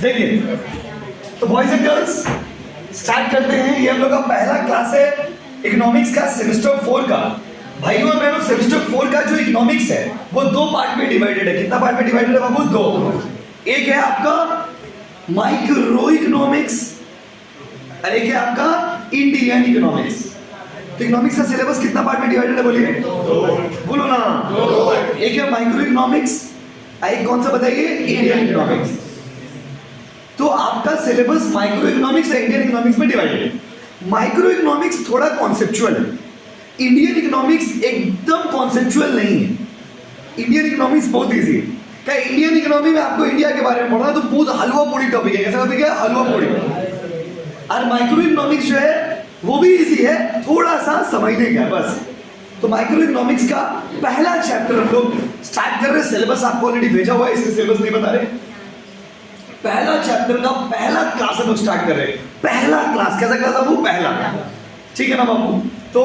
देखिए, तो boys and girls start करते हैं। ये हम लोग का पहला क्लास है इकोनॉमिक्स का सेमेस्टर 4 का। भाइयों और बहनों, सेमेस्टर 4 का जो इकोनॉमिक्स है वो दो पार्ट में डिवाइडेड है। कितना पार्ट में डिवाइडेड है बाबू? दो। एक है आपका माइक्रो इकोनॉमिक्स और एक है आपका इंडियन इकोनॉमिक्स। तो इकोनॉमिक्स का सिलेबस कितना पार्ट में डिवाइडेड है बोलिए? बोलो ना। एक है माइक्रो इकोनॉमिक्स, एक कौन सा बताइए? Indian economics. तो आपका सिलेबस माइक्रो इकोनॉमिक्स और इंडियन इकोनॉमिक्स में डिवाइडेड है। माइक्रो इकोनॉमिक्स थोड़ा कॉन्सेप्चुअल है, इंडियन इकोनॉमिक्स एकदम कॉन्सेप्चुअल नहीं है। इंडियन इकोनॉमिक्स बहुत इजी है। क्या इंडियन इकोनॉमी में आपको इंडिया के बारे में पढ़ना है तो बहुत हलवा पूरी टॉपिक है। कैसा टॉपिक है? हलवा पूरी। और माइक्रो इकोनॉमिक्स जो है वो भी इजी है, थोड़ा सा समझने का है बस। तो माइक्रो इकोनॉमिक्स का पहला चैप्टर हम लोग स्टार्ट कर रहे हैं। सिलेबस आपको ऑलरेडी भेजा हुआ है, इसलिए सिलेबस नहीं बता रहे। पहला चैप्टर का पहला क्लास हम लोग स्टार्ट कर रहे हैं। पहला क्लास कैसा क्लास बाबू? पहला। ठीक है ना बाबू? तो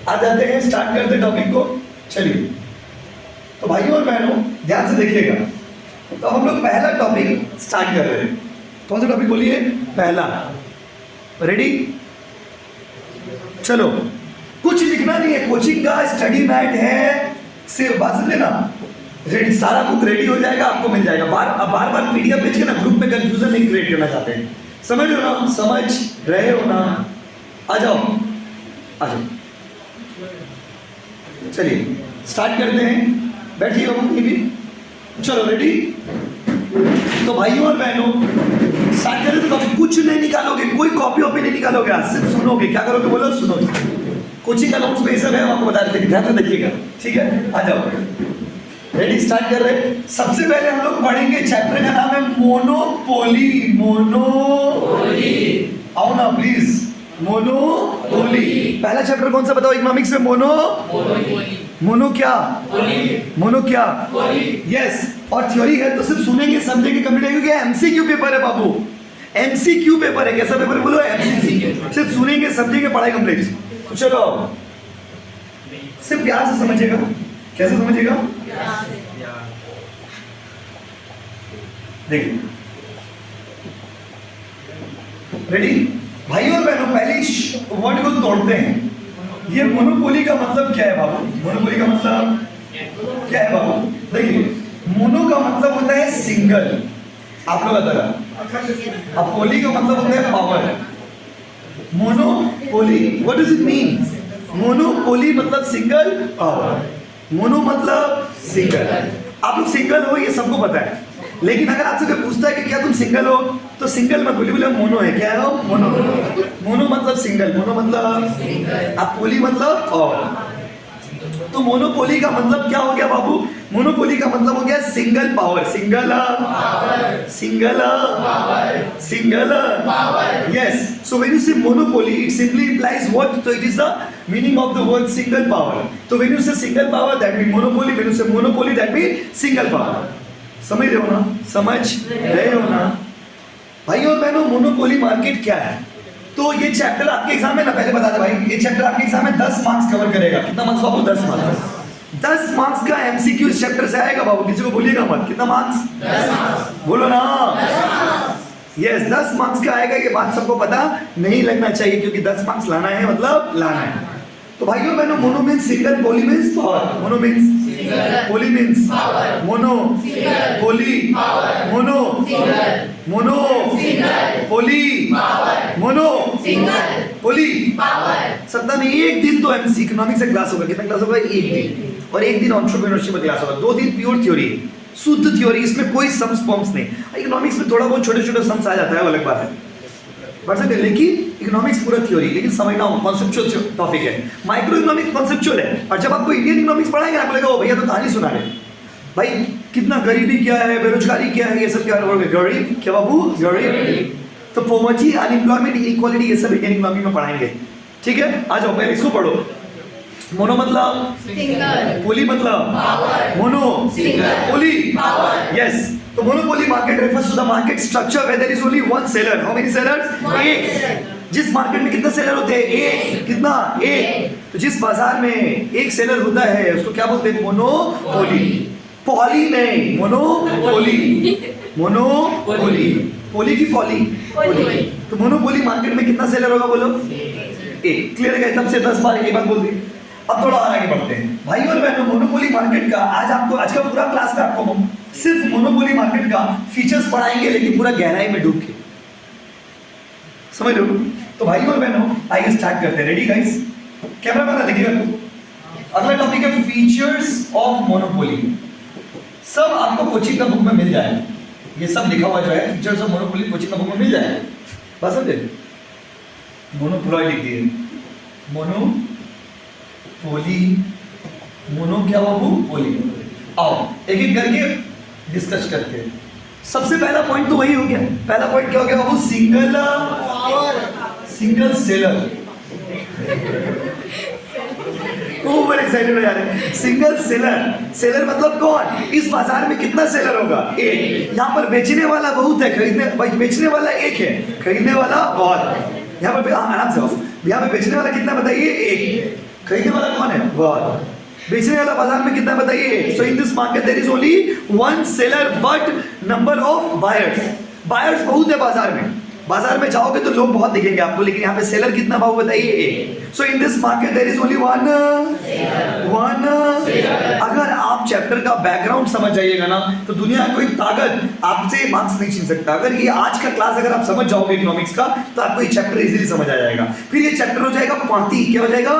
आ जाते हैं, स्टार्ट करते हैं टॉपिक को। चलिए, तो भाइयों और बहनों ध्यान से देखिएगा। तो हम लोग पहला टॉपिक स्टार्ट कर रहे हैं। कौन सा टॉपिक बोलिए? पहला। रेडी? चलो, कुछ लिखना नहीं है, कोचिंग का स्टडी मैट है, सिर्फ बात समझ लेना। रेडी, सारा बुक रेडी हो जाएगा, आपको मिल जाएगा। बार बार पीडीएफ भेज के ना ग्रुप में कंफ्यूजन नहीं क्रिएट करना चाहते हैं। समझ रहे हो ना? समझ रहे हो ना? आ जाओ, आ जाओ। चलिए स्टार्ट करते हैं। बैठिए बाबू, ये भी। चलो रेडी? तो भाइयों और बहनों स्टार्ट करें। तो कभी कुछ नहीं निकालोगे, कोई कॉपी वॉपी नहीं निकालोगे, सिर्फ सुनोगे। क्या करोगे बोलो? सुनोगे। कोचिंग का नोट्स में सब है, हम आपको बता देते हैं, ध्यान से देखिएगा। ठीक है, आ जाओ। रेडी? स्टार्ट कर रहे हैं। सबसे पहले हम लोग पढ़ेंगे, चैप्टर का नाम है मोनोपोली। मोनोपोली, आओ ना प्लीज। मोनोपोली पहला चैप्टर कौन सा बताओ इकोनॉमिक्स में? मोनो क्या? मोनो क्या? यस। और थ्योरी है तो सिर्फ सुनेंगे समझेंगे कंप्लीट है, क्योंकि एमसीक्यू पेपर है बाबू। एमसीक्यू पेपर है। कैसा पेपर है बोलो? एमसीक्यू। सिर्फ सुनेंगे समझेंगे, पढ़ाई कंप्लीट। तो चलो, सिर्फ प्यार से समझिएगा। कैसे समझिएगा? देखिए, रेडी? भाइयों और बहनों, पहले वर्ड को तोड़ते हैं। ये मोनोपोली का मतलब क्या है बाबू? मोनोपोली का मतलब क्या है बाबू? देखिए, मोनो का मतलब होता है सिंगल, आप लोग बता रहा। अब पोली का मतलब होता है power. Monopoly, what does it mean? Monopoly मतलब सिंगल, पावर। मोनो मतलब सिंगल। आप लोग सिंगल हो, ये सबको पता है। लेकिन अगर आपसे कोई पूछता है कि क्या तुम सिंगल हो, तो सिंगल मत बोलिए, बोले मोनो है। क्या है वो? मोनो। मोनो मतलब सिंगल, मोनो मतलब आप पोली मतलब पावर। तो मोनोपोली का मतलब क्या हो गया बाबू? मोनोपोली का मतलब हो गया single power. Single single single yes. So when you say monopoly, it simply implies what? तो it is the meaning of the word single power. तो when you say single power that mean monopoly, when you say monopoly that mean single power. समझ रहे हो ना? समझ रहे हो ना? भाई और बहनों, मोनोपोली मार्केट क्या है? तो ये चैप्टर आपके एग्जाम में ना, पहले बता दे भाई, ये चैप्टर आपके एग्जाम में 10 मार्क्स कवर करेगा। कितना मार्क्स बाबू? 10 मार्क्स। 10 मार्क्स का एमसीक्यू इस चैप्टर से आएगा बाबू, किसी को बोलिएगा मत। कितना मार्क्स? 10 मार्क्स। बोलो ना। यस, 10 मार्क्स का आएगा। ये बात सबको पता नहीं लगना चाहिए, क्योंकि 10 मार्क्स लाना है मतलब लाना है। तो भाइयों बहनों, मोनो मीन्स सिंगल, पोली मीन्स पावर। मोनो मीन्स पोली मीन्स मोनो, पोली मोनो, मोनो पोली मोनो पोली। सप्ताह में एक दिन तो एमसी इकोनॉमिक्स का क्लास होगा। कितना क्लास होगा? एक दिन। और एक दिन एंटरप्रेन्योरशिप का क्लास होगा। 2 दिन प्योर थ्योरी, शुद्ध थ्योरी, इसमें कोई सम्स फॉर्म्स नहीं। इकोनॉमिक्स में थोड़ा बहुत छोटे छोटे सम्स आ जाता है, वो अलग बात है, पढ़ सकते हैं। लेकिन इकोनॉमिक्स पूरा थ्योरी, लेकिन समझना कॉन्सेप्चुअल टॉपिक है। माइक्रो इकोनॉमिक्स कॉन्सेप्चुअल है। और जब आपको इंडियन इकोनॉमिक्स पढ़ाएंगे, आपको लगेगा ओ भैया तो कहानी सुना रहे भाई, कितना गरीबी क्या है, बेरोजगारी क्या है, ये सब क्या है। गरीब क्या बाबू? गरीब। तो पॉवर्टी, अनएम्प्लॉयमेंट, इनइक्वालिटी, ये सब इंडियन इकोनॉमी में पढ़ाएंगे। ठीक है, आ जाओ, पहले इसको पढ़ो। मोनो मतलब सिंगल, पोली मतलब power. Mono single, poly power. Yes. तो monopoly market refers to the market structure where there is only one seller. How many sellers? एक। जिस मार्केट में कितने सेलर होते हैं? एक। कितना? एक। तो जिस बाजार में एक सेलर होता है उसको क्या बोलते हैं? मोनोपोली। पॉली नहीं, मोनोपोली। मोनोपोली, पोली की पॉली, पोली। तो मोनोपोली मार्केट में कितना सेलर होगा बोलो? एक। क्लियर है? तब से 10 बार एक बात बोल दी। अब थोड़ा और आगे बढ़ते हैं भाई और बहनों। मोनोपोली मार्केट का आज का पूरा क्लास में आपको हम सिर्फ मोनोपोली मार्केट का फीचर्स पढ़ाएंगे, लेकिन पूरा गहराई में डूब के, समझ लो। तो भाई और बहनों आइए स्टार्ट करते हैं। Ready guys? कैमरा वाला देखिएगा तो अगला टॉपिक है फीचर्स ऑफ मोनोपोली। सब आपको कोचिंग का बुक में मिल जाएगा, ये सब लिखा हुआ जो है फीचर्स ऑफ मोनोपोली कोचिंग का बुक में मिल जाएगा। बस समझे? मोनोपोली लिख दिए, मोनोपोली, मोनो क्या बाबू? पोली। आओ एक एक करके डिस्कस करते हैं। सबसे पहला पॉइंट तो वही हो गया। पहला पॉइंट क्या हो गया बाबू? Single seller. ओवर एक्साइटेड हो जा रहे हैं। सिंगल सेलर, सेलर मतलब कौन? इस बाजार में कितना सेलर होगा? एक। यहाँ पर बेचने वाला बहुत है, बेचने वाला एक है, खरीदने वाला बहुत। यहाँ पर आराम से आओ, यहाँ पे बेचने वाला कितना बताइए? एक। खरीदने वाला कौन है? बहुत। बेचने वाला बाजार में कितना बताइए? So in this market there is only one seller but number of buyers. Buyers बहुत है बाजार में। बाजार में जाओगे तो लोग बहुत दिखेंगे आपको, लेकिन यहाँ पे सेलर कितना भाव बताइए? एक। So in this market there is only one. अगर आप चैप्टर का बैकग्राउंड समझ जाइएगा ना, तो दुनिया की कोई ताकत आपसे मार्क्स नहीं छीन सकता। अगर ये आज का क्लास अगर आप समझ जाओगे इकोनॉमिक्स का, तो आपको ये चैप्टर इजीली समझ आ जाएगा। फिर ये चैप्टर हो जाएगा पाती। क्या हो जाएगा?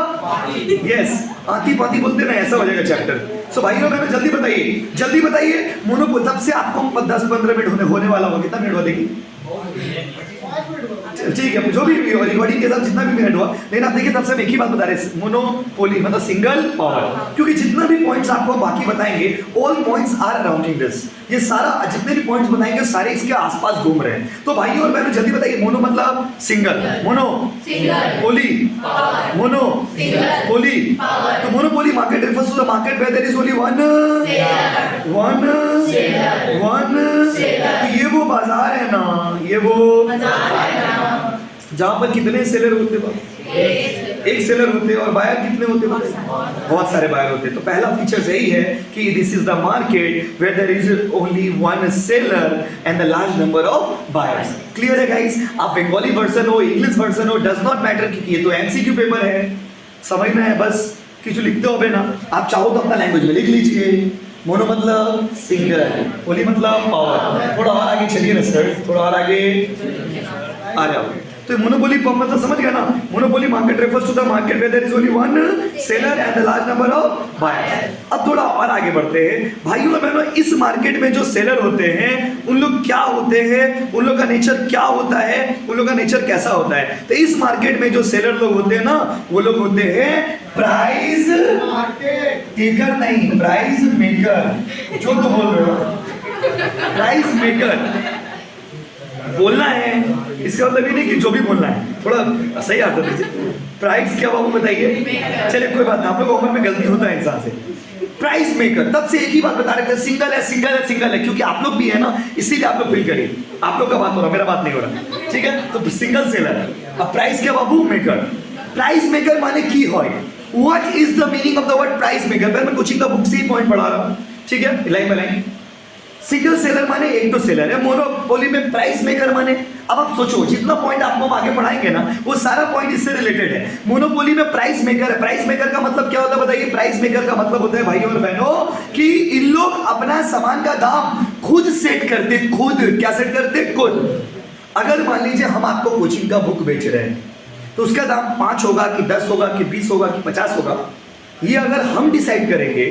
यस, आती पाती बोलते ना, ऐसा हो जाएगा चैप्टर। सो भाई लोग हमें जल्दी बताइए, जल्दी बताइए। मोनोपोली तब से आपको 10-15 मिनट होने वाला होगा। कितना मिनट हुआ देखिए? ठीक है, जो भी रिकॉर्डिंग के साथ जितना भी मिनट हुआ, लेकिन आप देखिए तब से हम एक ही बात बता रहे हैं, मोनोपोली मतलब सिंगल पावर। क्योंकि जितना भी पॉइंट्स आपको बाकी बताएंगे, all points are arounding this. ये सारा जितने भी पॉइंट्स बताएंगे सारे इसके आसपास घूम रहे हैं। तो भाइयों और बहनों जल्दी बताइए, मोनो मतलब सिंगल, मोनो पोली, मोनो पोली। तो monopoly market refers to the market where there is only one तो ये वो बाजार है ना, ये वो जहां पर कितने सेलर होते हैं? एक सेलर होते हैं। और बायर कितने होते हैं? बहुत सारे बायर होते हैं। तो पहला फीचर यही है कि this is the market where there is only one seller and the large number of buyers. Clear है गाइस? आप बंगाली वर्जन हो, इंग्लिश वर्जन हो, डज नॉट मैटर, क्योंकि ये तो एमसीक्यू पेपर है। समझना है बस कि जो लिखते हो ना, आप चाहो तो अपना लैंग्वेज में लिख लीजिए। मोनो मतलब सिंगल, पोली मतलब पावर। थोड़ा और आगे चलिए ना सर, थोड़ा और आगे आ जाओ। तो मोनोपोली मतलब समझ गया ना? Monopoly market refers to the market where there is only one seller and the large number of buyers. अब थोड़ा और आगे बढ़ते हैं भाइयों और बहनों। इस मार्केट में जो सेलर होते हैं उन लोग क्या होते हैं, उन लोग का नेचर क्या होता है, उन लोग का नेचर कैसा होता है? तो इस मार्केट में जो सेलर लोग होते हैं ना, वो लोग होते हैं प्राइस टेकर नहीं, प्राइस मेकर। जो तो बोल रहे हो, प्राइस मेकर बोलना है, इसका मतलब ये नहीं कि जो भी बोलना है, थोड़ा सही आता है। प्राइस क्या बाबू बताइए? चलिए कोई बात नहीं, आप लोग उम्र में गलती होता है इंसान से। प्राइस मेकर, तब से एक ही बात बता रहे थे, सिंगल है, सिंगल है, सिंगल है, क्योंकि आप लोग भी है ना, इसीलिए आप लोग फील करिए। आप लोग का बात हो रहा, मेरा बात नहीं हो रहा, ठीक है? तो सिंगल सेलर है। अब प्राइस क्या बाबू? मेकर। प्राइस मेकर माने की है? What is the meaning of the word price maker? मैं कोचिंग का बुक से ही पॉइंट पढ़ा रहा हूँ, ठीक है, line by line. Single seller माने एक तो सेलर है, मोनोपोली में प्राइस मेकर माने। अब आप सोचो, जितना पॉइंट आपको हम आगे पढ़ाएंगे ना, वो सारा पॉइंट इससे रिलेटेड है। मोनोपोली में प्राइस मेकर है। प्राइस मेकर का मतलब क्या होता है बताइए? प्राइस मेकर का मतलब होता है भाइयों और बहनों कि इन लोग अपना सामान का दाम खुद सेट करते। खुद क्या सेट करते? खुद। अगर मान लीजिए हम आपको कोचिंग का बुक बेच रहे हैं, तो उसका दाम 5 होगा कि 10 होगा कि 20 होगा कि 50 होगा, ये अगर हम डिसाइड करेंगे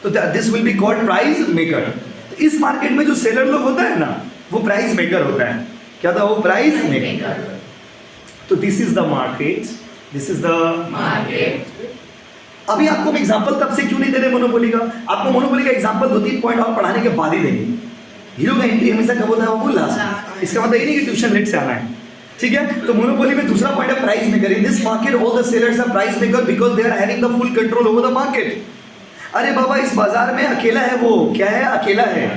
तो this will be called price maker. इस मार्केट में जो सेलर लोग होता है ना, वो प्राइस मेकर होता है। क्या था वो? Price maker. तो this is the market, this is the market. अभी आपको एग्जांपल तब से क्यों नहीं दे रहे मोनोपोली का? आपको मोनोपोली का एग्जांपल 2-3 पॉइंट और पढ़ाने के बाद ही देंगे। हीरो का एंट्री हमेशा कब होता है? वो लास्ट। इसका मतलब ये नहीं कि ट्यूशन लेट से आना है, ठीक है? तो मोनोपोली में दूसरा पॉइंट है price maker. In this market all the sellers are price maker because they are having the full control over the market. अरे बाबा, इस बाजार में अकेला है वो, क्या है? अकेला है।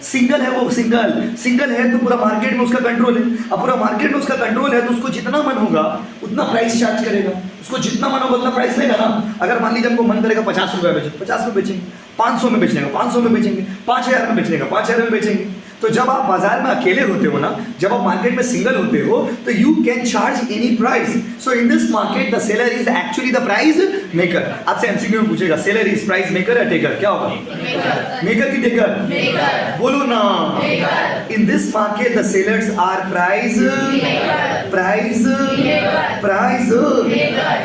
सिंगल है वो, सिंगल है तो पूरा मार्केट में उसका कंट्रोल है। अब पूरा मार्केट में उसका कंट्रोल है तो उसको जितना मन होगा उतना प्राइस चार्ज करेगा। उसको जितना मन होगा उतना प्राइस लेगा ना। अगर मान लीजिए हमको मन करेगा 50 रुपये बेचो, 50 रुपये बेचेंगे। 500 में बेचने का 500 में बेचेंगे, 5000 में बेचने का 5000 में बेचेंगे। तो जब आप बाजार में अकेले होते हो ना, जब आप मार्केट में सिंगल होते हो, तो you can charge any price. So in this market the seller is actually the price maker. आपसे एमसीक्यू में पूछेगा सेलर इज प्राइस मेकर या टेकर, क्या होगा? मेकर की टेकर? बोलो ना। In this market the sellers are price price price.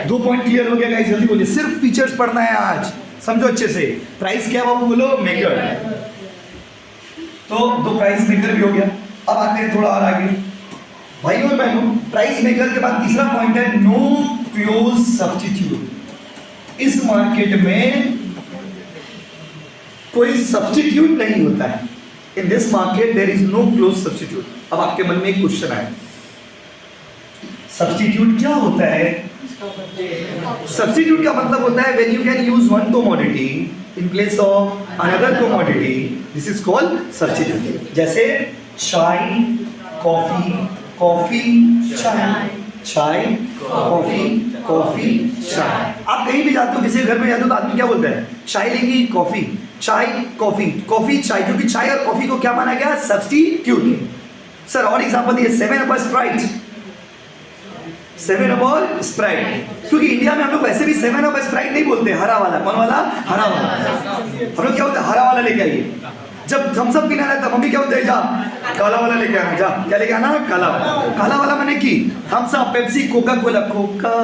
2 point clear हो गया गाइस? जल्दी बोलिए, सिर्फ फीचर्स पढ़ना है आज, समझो अच्छे से। प्राइस क्या बाबू बोलो? मेकर। तो 2 प्राइस मेकर भी हो गया। अब आते हैं थोड़ा और आगे भाइयों और बहनों। प्राइस मेकर के बाद तीसरा पॉइंट है नो क्लोज सब्स्टिट्यूट। इस मार्केट में कोई सब्स्टिट्यूट नहीं होता है। In this market there is no close substitute. अब आपके मन में एक क्वेश्चन आए, सब्स्टिट्यूट क्या होता है? सब्स्टिट्यूट का मतलब होता है when you can use one commodity in place of another commodity, this is called substitute। जैसे चाय कॉफी, कॉफी चाय, चाय कॉफी, कॉफी चाय। आप कहीं भी जाते हो, किसी घर में जाते हो तो आदमी क्या बोलता है? चाय लेंगी, कॉफी, चाय कॉफी, कॉफी चाय, क्योंकि चाय और कॉफी को क्या माना गया? सब्स्टिट्यूट। सर और एग्जांपल दिए, 7 अप स्प्राइट, 7 अप स्प्राइट, क्योंकि इंडिया में हम लोग वैसे भी 7 अप स्प्राइट नहीं बोलते, हरा वाला। कौन वाला? हरा वाला। हम लोग क्या बोलते हैं? हरा वाला लेके आइए। जब थम्स अप पीना रहता मम्मी क्या बोलते हैं? जा काला वाला लेके आना, जा क्या लेके आना? काला वाला। काला वाला मैंने की Thums Up, Pepsi, Coca Cola, Coca.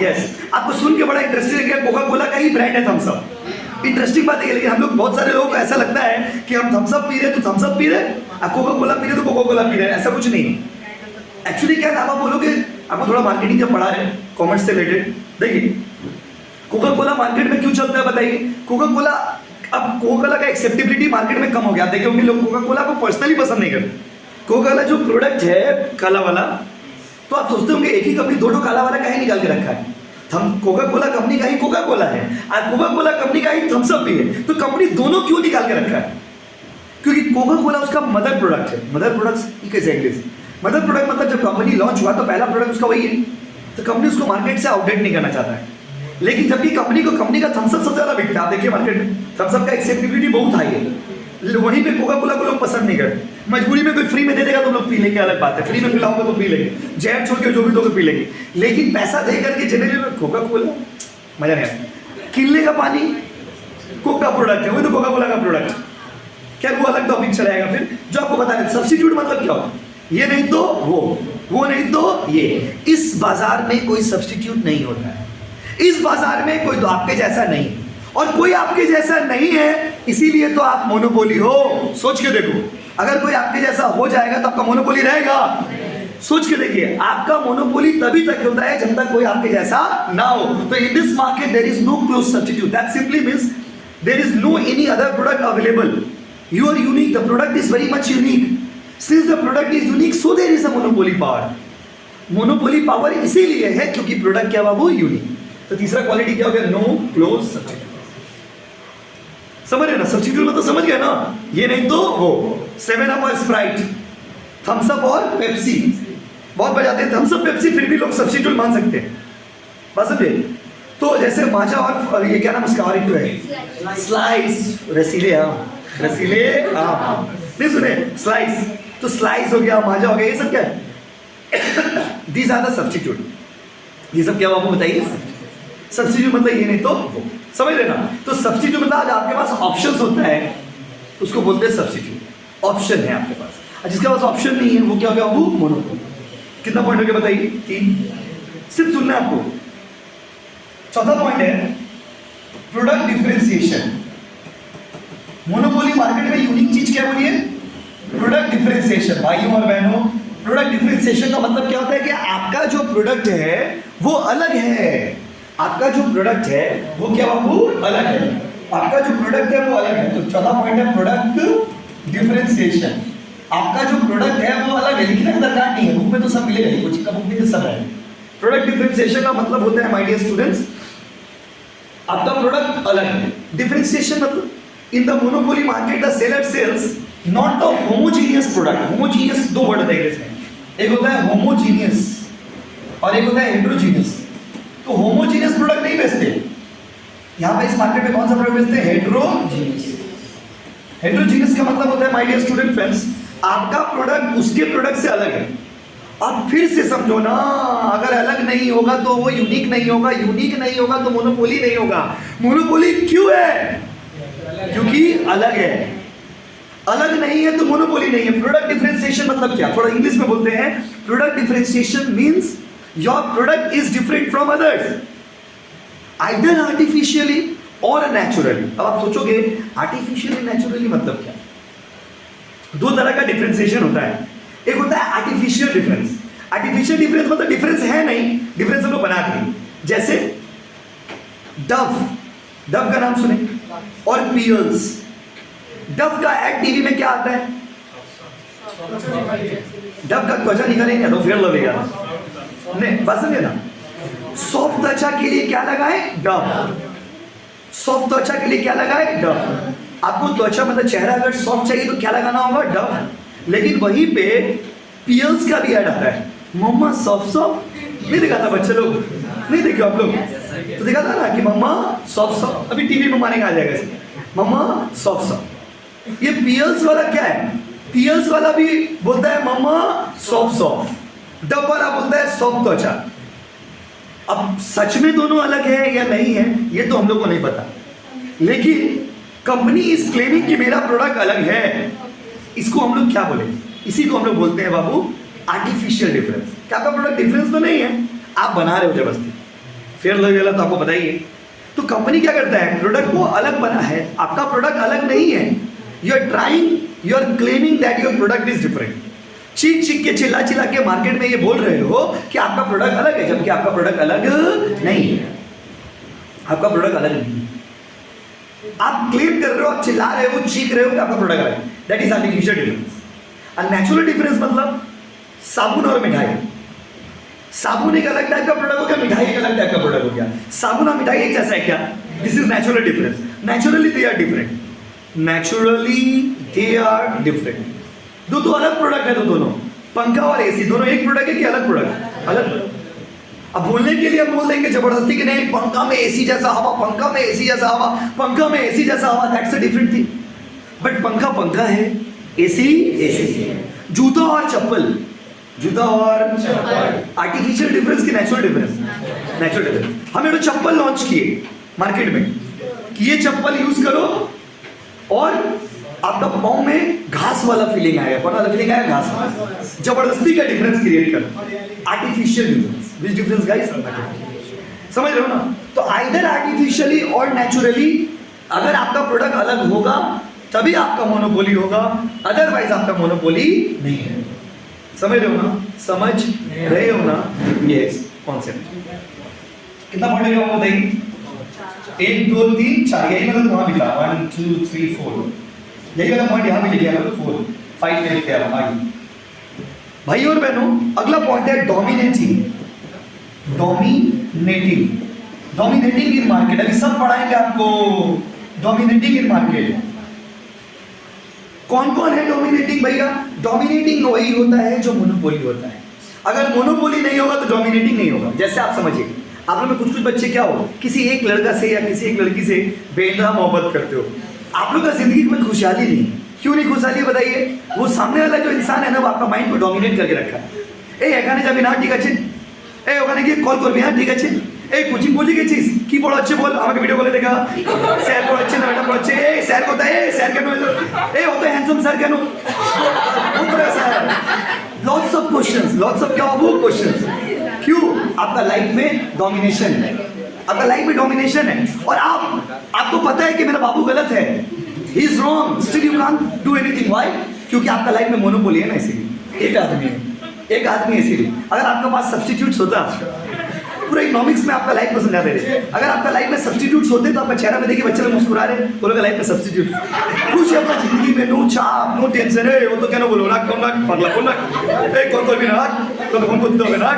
Yes, आपको सुन के बड़ा इंटरेस्टिंग लग गया, कोका कोला का ही ब्रांड है थम्स अप। इंटरेस्टिंग बात है, लेकिन हम लोग बहुत सारे लोग ऐसा लगता है कि हम थम्स अप पी रहे तो थम्स अप पी रहे, कोका कोला पी रहे तो कोका कोला पी रहे। ऐसा कुछ नहीं। एक्चुअली क्या नाम आप बोलोगे? आपको थोड़ा मार्केटिंग जब पढ़ा है कॉमर्स से रिलेटेड, देखिए कोका कोला मार्केट में क्यों चलता है बताइए? कोका कोला, अब कोका कोला का एक्सेप्टेबिलिटी मार्केट में कम हो गया। देखिए होंगे लोग कोका कोला को पर्सनली पसंद नहीं करते। कोका कोला जो प्रोडक्ट है काला वाला, तो आप सोचते होंगे एक ही कंपनी दो काला वाला का ही निकाल के रखा है। थम कोका कोला कंपनी का ही कोका कोला है और कोका कोला कंपनी का ही थम्स अप भी है, तो कंपनी दोनों क्यों निकाल के रखा है? क्योंकि कोका कोला उसका मदर प्रोडक्ट है। मदर प्रोडक्ट कैसे इंग्लिश? मदर प्रोडक्ट मतलब जब कंपनी लॉन्च हुआ तो पहला प्रोडक्ट उसका वही है, तो कंपनी उसको मार्केट से आउटडेट नहीं करना चाहता है। लेकिन जबकि कंपनी का थम्स अप सबसे ज़्यादा बिकता है, आप देखिए मार्केट में थम्स अप का एक्सेप्टेबिलिटी बहुत हाई है, वहीं पे कोका कोला को लोग पसंद नहीं करते। मजबूरी में कोई फ्री में दे देगा तो लोग पी लेंगे, अलग बात है, फ्री में पिलाओगे तो पी लेंगे, जैब छोड़ के जो भी दोगे पी लेंगे। लेकिन पैसा दे करके जनरली में कोका कोला मजा नहीं आता। किले का पानी कोका प्रोडक्ट है, वही तो कोका कोला का प्रोडक्ट। क्या वो अलग टॉपिक चलाएगा फिर, जो आपको बता रहे सब्स्टिट्यूट मतलब क्या होता है? ये नहीं तो वो नहीं तो ये। इस बाजार में कोई सब्स्टिट्यूट नहीं होता है। इस बाजार में कोई तो आपके जैसा नहीं, और कोई आपके जैसा नहीं है, इसीलिए तो आप मोनोपोली हो। सोच के देखो, अगर कोई आपके जैसा हो जाएगा तो आपका मोनोपोली रहेगा? सोच के देखिए, आपका मोनोपोली तभी तक होता है जब तक कोई आपके जैसा ना हो। तो in this market there is no close substitute. That simply means there is no any other product available. You are unique, the product is very much unique. Since the product is unique, so there is a monopoly power. Monopoly power इसीलिए है क्योंकि product क्या बाबू? Unique. तो तीसरा quality क्या हो गया? No close substitute. समझ रहे ना? सब्स्टिट्यूट मतलब समझ गए ना? ये नहीं तो वो। 7 अप और स्प्राइट, थम्स अप और पेप्सी बहुत बजाते हैं। थम्स अप पेप्सी फिर भी लोग सब्स्टिट्यूट मान सकते हैं, बात समझे? तो जैसे माजा और ये क्या नाम उसका और एक है स्लाइस, रसीले आम, रसीले आम नहीं सुने? स्लाइस, तो स्लाइस हो गया, माजा हो गया, ये सब क्या है? These are the substitute. ये सब क्या आपको बताइए? सब्स्टिट्यूट मतलब ये नहीं तो वो। समझ लेना? तो सब्स्टिट्यूट मतलब आज आपके पास ऑप्शंस होता है, उसको बोलते हैं सब्स्टिट्यूट। ऑप्शन है आपके पास, और जिसके पास ऑप्शन नहीं है वो क्या हो गया? वो मोनोपोली। कितना पॉइंट हो गया बताइए? 3। सिर्फ सुनना है आपको। चौथा पॉइंट है प्रोडक्ट डिफरेंशिएशन। मोनोपोली मार्केट में यूनिक चीज क्या बोलिए? Product differentiation. भाइयों और बहनों, प्रोडक्ट डिफरेंशिएशन का मतलब क्या होता है कि आपका जो प्रोडक्ट है वो अलग है। आपका जो प्रोडक्ट है वो क्या बाबू? अलग है। आपका जो प्रोडक्ट है वो अलग है। तो चौथा पॉइंट है प्रोडक्ट डिफरेंशिएशन। आपका जो प्रोडक्ट है वो अलग है, लिखने का दरकार नहीं है, बुक में तो सब मिलेगा ही, कोचिंग का बुक में तो सब है। प्रोडक्ट डिफरेंशिएशन का मतलब होता है माय डियर स्टूडेंट्स, आपका प्रोडक्ट अलग है। डिफरेंशिएशन मतलब इन the monopoly market the seller sales not the homogeneous product. Homogeneous दो वर्ड होता है इंग्लिश में, एक होता है होमोजीनियस और एक होता है हेटेरोजीनियस। तो होमोजीनियस प्रोडक्ट नहीं बेचते, यहाँ पे इस मार्केट में कौन सा प्रोडक्ट बेचते हैं? हेटेरोजीनियस। हेटेरोजीनियस का मतलब होता है माय डियर स्टूडेंट फ्रेंड्स, आपका प्रोडक्ट उसके प्रोडक्ट से अलग है। अब फिर से समझो ना, अगर अलग नहीं होगा तो वो यूनिक नहीं होगा, यूनिक नहीं होगा तो मोनोपोली नहीं होगा। मोनोपोली क्यों है? क्योंकि अलग है। अलग नहीं है तो मोनोपोली नहीं है। प्रोडक्ट डिफरेंशिएशन मतलब क्या? थोड़ा इंग्लिश में बोलते हैं। Product differentiation means your product is different from others, either artificially और नेचुरली। अब आप सोचोगे आर्टिफिशियली नेचुरली मतलब क्या? दो तरह का डिफरेंशिएशन होता है। एक होता है आर्टिफिशियल डिफरेंस। आर्टिफिशियल डिफरेंस मतलब डिफरेंस है नहीं, डिफरेंस हम लोग बना दिए। जैसे डव, डव का नाम सुने, और पियर्स। डव का एड टीवी में क्या आता है? डव का त्वचा निकालेंगे तो फिर लगेगा नहीं, बस समझे ना। सॉफ्ट त्वचा के लिए क्या लगाए? डव। सॉफ्ट त्वचा के लिए क्या लगाए? डव। आपको त्वचा मतलब चेहरा अगर सॉफ्ट चाहिए तो क्या लगाना होगा? डव। लेकिन वहीं पे पियर्स का भी ऐड आता है, मम्मा सॉफ्ट सॉफ्ट। नहीं देखा था बच्चे लोग? नहीं देखे आप लोग? तो देखा था ना कि मम्मा सॉफ्ट सॉफ्ट। अभी टीवी में माने का आ जाएगा इसमें, मम्मा सॉफ्ट सॉफ्ट। ये पियर्स वाला क्या है? पियर्स वाला भी बोलता है मम्मा सॉफ्ट सॉफ्ट, डब वाला बोलता है सॉफ्ट त्वचा। अब सच में दोनों अलग है या नहीं है ये तो हम लोग को नहीं पता, लेकिन कंपनी इज क्लेमिंग कि मेरा प्रोडक्ट अलग है। इसको हम लोग क्या बोले? इसी को हम लोग बोलते हैं बाबू आर्टिफिशियल डिफरेंस। क्या आपका प्रोडक्ट डिफरेंस तो नहीं है, आप बना रहे हो जबरदस्ती। फेयर लगेगा तो आपको बताइए। तो कंपनी क्या करता है? प्रोडक्ट को अलग बना है, आपका प्रोडक्ट अलग नहीं है। You are trying, you are claiming that your product is different. चीख चीख के चिल्ला चिल्ला के मार्केट में ये बोल रहे हो कि आपका प्रोडक्ट अलग है, जबकि आपका प्रोडक्ट अलग नहीं है। आपका प्रोडक्ट अलग नहीं है। आप क्लेम कर रहे हो, आप चिल्ला रहे हो, चीख रहे हो कि आपका प्रोडक्ट अलग है। That is artificial difference. और नेचुरल डिफरेंस मतलब साबुन और मिठाई। साबुन एक अलग टाइप का प्रोडक्ट हो गया, मिठाई एक अलग टाइप का प्रोडक्ट हो गया। साबुन और मिठाई एक जैसा है क्या? This is natural difference. Naturally they are different, naturally they are different. दो अलग प्रोडक्ट है। दोनों पंखा और एसी दोनों एक प्रोडक्ट है कि अलग प्रोडक्ट? अलग। अब बोलने के लिए हम बोल देंगे जबरदस्ती कि नहीं पंखा में एसी जैसा हवा, पंखा में एसी जैसा हवा, पंखा में एसी जैसा हवा। That's a different thing. But पंखा पंखा है, एसी एसी है। जूता और चप्पल, जूता और आर्टिफिशियल डिफरेंस की नेचुरल डिफरेंस? Natural difference. हमने तो चप्पल लॉन्च किए मार्केट में कि ये चप्पल यूज करो और आपका पाँव में घास वाला फीलिंग आएगा। कौन वाला फीलिंग आएगा? घास। जबरदस्ती का डिफरेंस क्रिएट कर, आर्टिफिशियल डिफरेंस। विच डिफरेंस गाइस? समझ रहे हो ना? तो आइदर आर्टिफिशियली और नेचुरली अगर आपका प्रोडक्ट अलग होगा तभी आपका मोनोपोली होगा, अदरवाइज आपका मोनोपोली नहीं है। समझ रहे हो ना? समझ रहे हो ना? ये कॉन्सेप्ट कितना पढ़ रहे हो बताइए? 1 2 3 4 यही मतलब वहां लिखा 1 2 3 4 यही वाला पॉइंट यहाँ भी लिखा है 4 5 में लिखा है भाई और बहनों। अगला पॉइंट है डोमिनेटिंग। डोमिनेटिंग, डोमिनेटिंग इन मार्केट। अभी सब पढ़ाएंगे आपको डोमिनेटिंग इन मार्केट। कौन कौन है डोमिनेटिंग भैया? डोमिनेटिंग वही होता है जो मोनोपोली होता है। अगर मोनोपोली नहीं होगा तो डोमिनेटिंग नहीं होगा। जैसे आप समझिए, आप लोग में कुछ बच्चे क्या हो, किसी एक लड़का से या किसी एक लड़की से बेइंतहा मोहब्बत करते हो। आप लोग का जिंदगी में खुशहाली नहीं। क्यों नहीं खुशहाली बताइए? वो सामने वाला जो इंसान है ना, वो आपका माइंड को डोमिनेट करके रखा है। এখানে যাবি না ঠিক আছে, ওখানে গিয়ে কল করবি হ্যাঁ ঠিক আছে, কোচিং বুঝে গেছিস কি পড়াচ্ছে বল, আমাকে ভিডিও কলে দেখা, স্যার পড়াচ্ছে না ম্যাডাম পড়াচ্ছে, স্যার কোথায়, স্যার কেন এলো, অত হ্যান্ডসাম স্যার কেন, lots of questions, lots of क्या वो क्वेश्चंस। क्यों? आपका लाइफ में डोमिनेशन है, आपका लाइफ में डोमिनेशन है। और आपको पता है कि मेरा बाबू गलत है, he is wrong, still you can't do anything. Why? क्योंकि आपका लाइफ में मोनोपोली है ना, इसीलिए एक आदमी है इसीलिए। अगर आपके पास सब्स्टिट्यूट्स होता, पूरा इकोनॉमिक्स में आपका लाइफ को समझा दे रहे, अगर आपका लाइफ में सब्स्टिट्यूट्स होते तो आपका चेहरा में देखिए बच्चे लोग मुस्कुरा रहे, वो लोग लाइफ में सब्स्टिट्यूट कुछ अपना जिंदगी में नो चाप नो टेंशन है, वो तो क्या ना बोलो ना कौन ना पगला कौन ना कौन भी ना तो कौन को दोगे ना।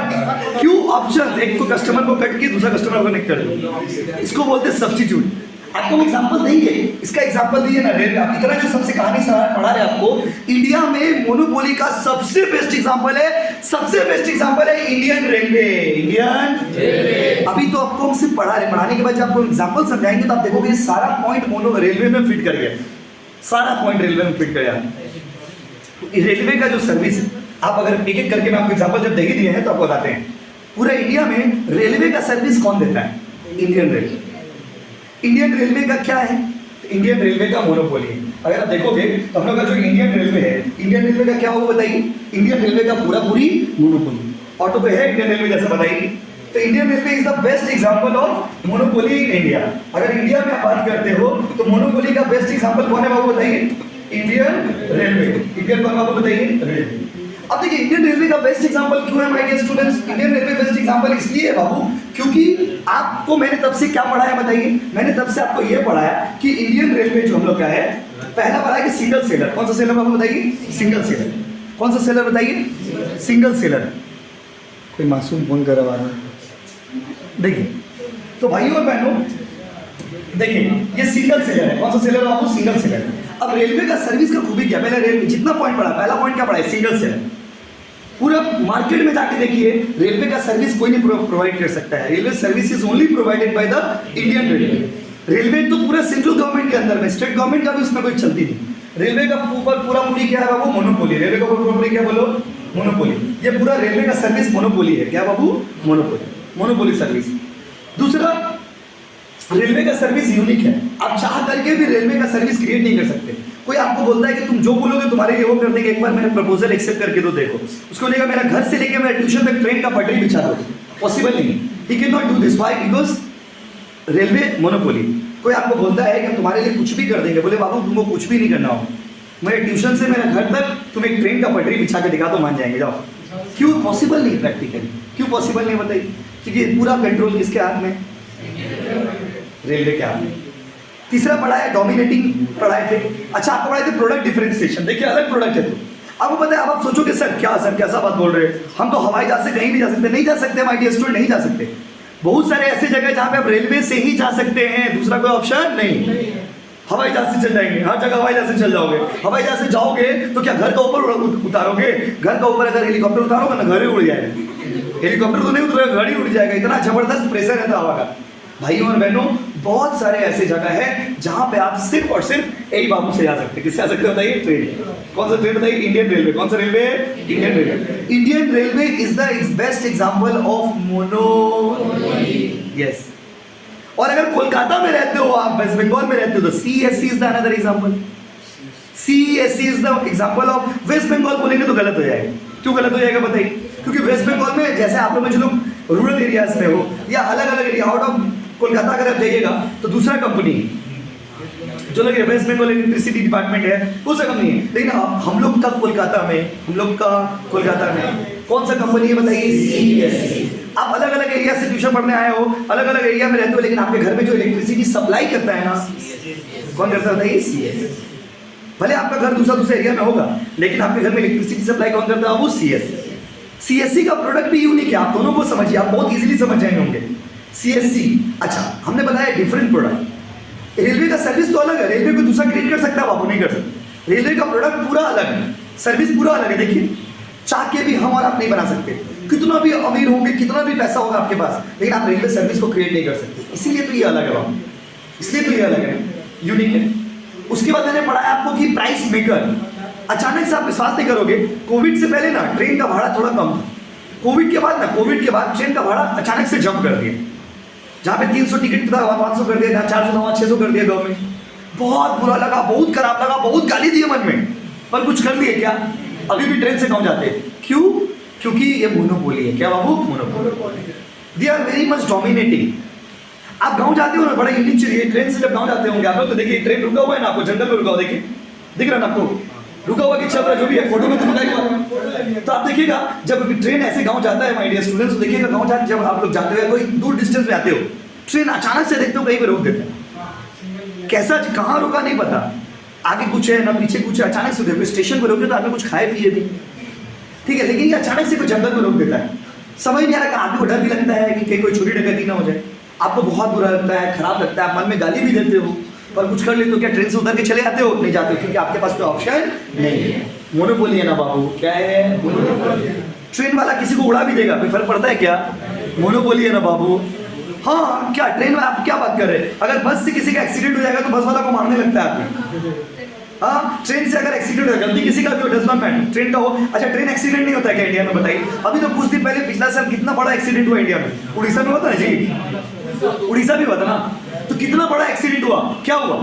क्यों? ऑप्शन, एक को कस्टमर को कट के दूसरा कस्टमर को कनेक्ट कर दो, इसको बोलते हैं सब्स्टिट्यूट। आपको हम एग्जांपल देंगे, इसका एग्जांपल दिए ना रेलवे। आप इतना जो सबसे कहानी पढ़ा रहे आपको, इंडिया में मोनोपोली का सबसे बेस्ट एग्जांपल है इंडियन रेलवे। इंडियन रेलवे अभी तो आपको हम सिर्फ पढ़ा रहे, पढ़ाने के बाद जब आपको एग्जांपल समझाएंगे तो आप देखोगे सारा पॉइंट मोनो रेलवे में फिट कर गया, सारा पॉइंट रेलवे में फिट कर गया। रेलवे का जो सर्विस है, आप अगर एक एक करके मैं आपको एग्जांपल जब दे ही दिए हैं तो आपको बताते हैं, पूरा इंडिया में रेलवे का सर्विस कौन देता है? Indian railway. इंडियन रेलवे का क्या है? इंडियन रेलवे का मोनोपोली है। अगर आप देखोगे तो हम लोग का जो इंडियन रेलवे है, इंडियन रेलवे का क्या होगा बताइए? इंडियन रेलवे का पूरी मोनोपोली। ऑटो पे है इंडियन रेलवे जैसा बताइए, तो Indian railway is the best example of monopoly in India. अगर इंडिया में आप बात करते हो तो मोनोपोली का बेस्ट एग्जांपल कौन है बाबू बताइए? Indian railway. इंडियन कौन बाबू बताइए? रेलवे। अब देखिए इंडियन रेलवे का बेस्ट एग्जांपल क्यों है my dear students? Indian railway best example इसलिए है बाबू क्योंकि आपको मैंने तब से क्या पढ़ाया बताइए? मैंने तब से आपको ये पढ़ाया कि इंडियन रेलवे जो हम लोग का है, पहला पढ़ा है कि सिंगल सेलर। कौन सा सेलर बाबू बताइए? Single seller. कौन सा सेलर बताइए? Single seller. कोई मासूम फोन कर रहा है, देखिए तो भाइयों और बहनों देखिए ये सिंगल सेलर है। कौन सा सेलर बाबू? Single seller. अब रेलवे का सर्विस का खूबी क्या? पहले रेलवे जितना पॉइंट पढ़ा, पहला पॉइंट क्या पढ़ा है? Single seller. पूरा मार्केट में जाके देखिए रेलवे का सर्विस कोई नहीं प्रोवाइड कर सकता है। Railway service is only provided by the Indian railway. Railway तो पूरा सेंट्रल गवर्नमेंट के अंदर में, स्टेट गवर्नमेंट का भी उसमें कोई चलती नहीं। रेलवे का पूरी क्या है बाबू? मोनोपोली। रेलवे का पूरी क्या बोलो? मोनोपोली। ये पूरा रेलवे का सर्विस मोनोपोली है। क्या बाबू? Monopoly service. दूसरा, रेलवे का सर्विस यूनिक है। आप चाह करके भी रेलवे का सर्विस क्रिएट नहीं कर सकते। कोई आपको बोलता है कि तुम जो बोलोगे तुम्हारे लिए वो कर देंगे, एक बार मेरा प्रपोजल एक्सेप्ट करके तो देखो। उसको लेकर मेरा घर से लेकर मेरा ट्यूशन तक ट्रेन का पटरी बिछा दो, पॉसिबल नहीं। He can not do this. Why? Because railway monopoly. कोई आपको बोलता है कि हम तुम्हारे लिए कुछ भी कर देंगे, बोले बाबू तुमको कुछ भी नहीं करना हो, मेरे ट्यूशन से मेरा घर तक तुम एक ट्रेन का पटरी बिछा के दिखा दो, मान जाएंगे, जाओ। क्यों? पॉसिबल नहीं प्रैक्टिकली। क्यों पॉसिबल नहीं बताइए? क्योंकि पूरा कंट्रोल किसके हाथ में? रेलवे के हाथ में। तीसरा पढ़ा है डोमिनेटिंग पढ़ाए थे। अच्छा आपको पढ़ाए थे प्रोडक्ट डिफरेंशिएशन। देखिए अलग प्रोडक्ट है तो आपको पता है। अब आप सोचोगे सर कैसा बात बोल रहे हैं, हम तो हवाई जहाज से कहीं भी जा सकते? नहीं जा सकते माय डियर स्टूडेंट, नहीं जा सकते। बहुत सारे ऐसे जगह जहाँ पे आप रेलवे से ही जा सकते हैं, दूसरा कोई ऑप्शन नहीं। हवाई जहाज से चल जाएंगे, हर जगह हवाई जहाज से चल जाओगे। हवाई जहाज से जाओगे तो क्या घर का ऊपर उतारोगे? घर का ऊपर अगर हेलीकॉप्टर उतारोगे ना, घर ही उड़ जाएगा। हेलीकॉप्टर तो नहीं उतरेगा, घर ही उड़ जाएगा, इतना जबरदस्त प्रेशर रहता हवा का। भाइयों और बहनों बहुत सारे ऐसे जगह है जहां पे आप सिर्फ और सिर्फ यही बाबू से जा सकते हैं। किससे आ सकते हो बताइए? ट्रेन। कौन सा ट्रेन बताइए? Indian railway. कौन सा railway? Indian railway. Indian railway is the best example of monopoly. Yes. और अगर कोलकाता में रहते हो आप, वेस्ट बंगाल में रहते हो, तो CSC is the another example. CSC is the example of West Bengal. बोलेंगे तो गलत हो जाएगा। क्यों गलत हो जाएगा बताइए? क्योंकि वेस्ट बंगाल में जैसे आप लोग में जो लोग रूरल एरियाज में हो या अलग अलग एरिया आउट ऑफ कोलकाता अगर आप जाइएगा तो दूसरा कंपनी जो लगे वेस्ट बंगाल इलेक्ट्रिसिटी डिपार्टमेंट है, दूसरा कंपनी है। लेकिन हम लोग का कोलकाता में कौन सा कंपनी है बताइए? सीएससी। आप अलग अलग एरिया से ट्यूशन पढ़ने आए हो, अलग अलग एरिया में रहते हो, लेकिन आपके घर में जो इलेक्ट्रिसिटी सप्लाई करता है ना, कौन करता है बताइए? सीएससी। भले आपका घर दूसरा एरिया में होगा, लेकिन आपके घर में इलेक्ट्रिसिटी सप्लाई कौन करता है? वो सीएससी। सीएससी का प्रोडक्ट भी यूनिक है। आप दोनों को समझिए, आप बहुत इजीली समझ जाएंगे होंगे। सीएससी, अच्छा हमने बताया डिफरेंट प्रोडक्ट। रेलवे का सर्विस तो अलग है, रेलवे को दूसरा क्रिएट कर सकता है बाबू? नहीं कर सकता। रेलवे का प्रोडक्ट पूरा अलग है, सर्विस पूरा अलग है। देखिए चाह के भी हम और आप नहीं बना सकते, कितना भी अमीर होंगे, कितना भी पैसा होगा आपके पास, लेकिन आप रेलवे सर्विस को क्रिएट नहीं कर सकते। इसीलिए तो ये अलग है बाबू, इसलिए तो ये अलग है, यूनिक है। उसके बाद मैंने पढ़ा आपको कि प्राइस मेकर। अचानक से आप विश्वास नहीं करोगे, कोविड से पहले ना ट्रेन का भाड़ा थोड़ा कम था। कोविड के बाद ट्रेन का भाड़ा अचानक से जंप कर दिया। जहाँ पे 300 टिकट था वहाँ 500 कर दिया, जहाँ 400 था वहाँ 600 कर दिया गवर्नमेंट। बहुत बुरा लगा, बहुत खराब लगा, बहुत गाली दी मन में, पर कुछ कर दिए क्या? अभी भी ट्रेन से गाँव जाते हैं। क्यों? क्योंकि ये मोनोपोली है। क्या बाबू? Monopoly. They are very much dominating. आप गाँव जाते हो ना, बड़ा यूनिक चीज है। ट्रेन से जब गाँव जाते होंगे आप लोग, तो देखिए ट्रेन रुका हुआ है ना, आपको जंगल में रुका हुआ, देखिए दिख रहा है ना आपको, रुका हुआ कि चल रहा है, जो भी है, फोटो में तो रुका ही हुआ। तो आप देखिएगा जब ट्रेन ऐसे गांव जाता है माय डियर स्टूडेंट्स, तो देखिएगा गांव जाते जब आप लोग जाते हुए कोई दूर डिस्टेंस पे आते हो, ट्रेन अचानक से देखते हो कहीं पे रोक देते हैं। कैसा कहाँ रुका नहीं पता, आगे कुछ है ना पीछे कुछ है, अचानक से देखो स्टेशन पर रोके तो आदमी कुछ खाए पिए भी, ठीक है, लेकिन ये अचानक से कोई जंगल में रोक देता है। समझ नहीं आ रहा, आदमी को डर भी लगता है कि कहीं कोई चोरी डकैती ना हो जाए। आपको बहुत बुरा लगता है, खराब लगता है, मन में गाली भी देते हो, पर कुछ कर लेते हो। क्या ट्रेन से उतर के चले जाते हो? नहीं जाते हो, क्योंकि आपके पास कोई ऑप्शन नहीं है। मोनोपोली है ना बाबू, क्या है? ट्रेन वाला किसी को उड़ा भी देगा, कोई फर्क पड़ता है क्या? मोनोपोली है ना बाबू। हाँ, क्या ट्रेन में आप क्या बात कर रहे हैं? अगर बस से किसी का एक्सीडेंट हो जाएगा तो बस वाला को मारने लगता है आदमी। हाँ, ट्रेन से अगर एक्सीडेंट हो, गलती किसी का भी हो, डज नॉट मैटर, ट्रेन का हो। अच्छा, ट्रेन एक्सीडेंट नहीं होता है क्या इंडिया में? बताइए। अभी तो कुछ दिन पहले पिछला साल कितना बड़ा एक्सीडेंट हुआ इंडिया में, उड़ीसा में होता है जी, उड़ीसा भी हुआ था ना, तो कितना बड़ा एक्सीडेंट हुआ, क्या हुआ?